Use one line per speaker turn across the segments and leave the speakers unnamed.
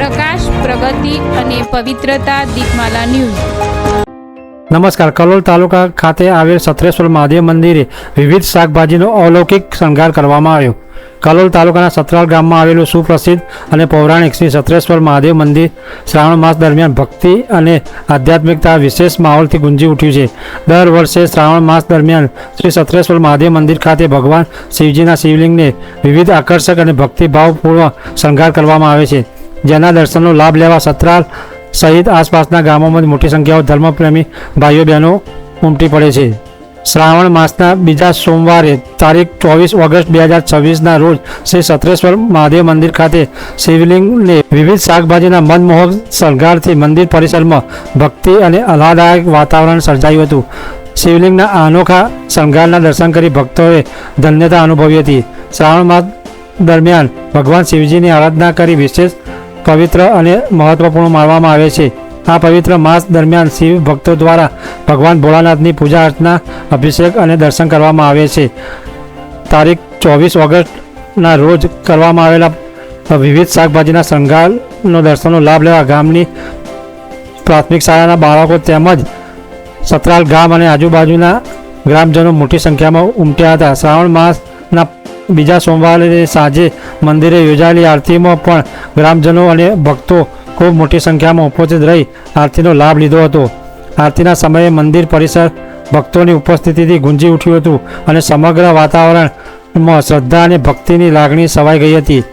પ્રકાશ, પ્રગતિ અને પવિત્રતા દીપમાલા ન્યૂઝ।
નમસ્કાર। કલોલ તાલુકા ખાતે આવેલ સત્રેશ્વર મહાદેવ મંદિરે વિવિધ શાકભાજીનો અલૌકિક શણગાર કરવામાં આવ્યો। કલોલ તાલુકાના સતરાલ ગામમાં આવેલું સુપ્રસિદ્ધ અને પૌરાણિક શ્રી સત્રેશ્વર મહાદેવ મંદિર શ્રાવણ માસ દરમિયાન ભક્તિ અને આધ્યાત્મિકતા વિશેષ માહોલથી ગુંજી ઉઠ્યું છે। દર વર્ષે શ્રાવણ માસ દરમિયાન શ્રી સત્રેશ્વર મહાદેવ મંદિર ખાતે ભગવાન શિવજીના શિવલિંગને વિવિધ આકર્ષક અને ભક્તિભાવપૂર્ણ શણગાર કરવામાં આવે છે, જેના દર્શનનો લાભ લેવા સતરાલ સહિત આસપાસના ગામોમાં મોટી સંખ્યામાં ધર્મપ્રેમી ભાઈઓ બહેનો ઉમટી પડે છે। શ્રાવણ માસના બીજા સોમવારે તારીખ 24 ઓગસ્ટ 2026ના રોજ શ્રી સત્રેશ્વર મહાદેવ મંદિર ખાતે શિવલિંગને વિવિધ શાકભાજીના મનમોહક શણગારથી મંદિર પરિસરમાં ભક્તિ અને આહ્લાદક વાતાવરણ સર્જાયું હતું। શિવલિંગના અનોખા શણગારના દર્શન કરી ભક્તોએ ધન્યતા અનુભવી હતી। શ્રાવણ માસ દરમિયાન ભગવાન શિવજીની આરાધના કરી વિશેષ પવિત્ર અને મહત્વપૂર્ણ માનવામાં આવે છે। આ પવિત્ર માસ દરમિયાન શિવ ભક્તો દ્વારા ભગવાન ભોળાનાથની પૂજા અર્ચના, અભિષેક અને દર્શન કરવામાં આવે છે। તારીખ 24 ઓગસ્ટના રોજ કરવામાં આવેલા વિવિધ શાકભાજીના શણગારનો દર્શનનો લાભ લેવા ગામની પ્રાથમિક શાળાના બાળકો તેમજ સતરાલ ગામ અને આજુબાજુના ગ્રામજનો મોટી સંખ્યામાં ઉમટ્યા હતા। શ્રાવણ માસના બીજા સોમવારે સાંજે મંદિરે યોજાયેલી આરતીમાં પણ ગ્રામજનો અને ભક્તો ખૂબ મોટી સંખ્યામાં ઉપસ્થિત રહી આરતીનો લાભ લીધો હતો। આરતીના સમયે મંદિર પરિસર ભક્તોની ઉપસ્થિતિથી ગુંજી ઉઠ્યું હતું અને સમગ્ર વાતાવરણમાં શ્રદ્ધા અને ભક્તિની લાગણી છવાઈ ગઈ હતી।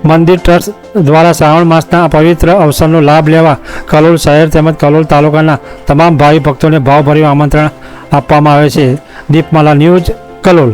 મંદિર ટ્રસ્ટ દ્વારા શ્રાવણ માસના પવિત્ર અવસરનો લાભ લેવા કલોલ શહેર તેમજ કલોલ તાલુકાના તમામ ભાવિ ભક્તોને ભાવભર્યું આમંત્રણ આપવામાં આવે છે। દીપમાલા ન્યૂઝ, કલોલ।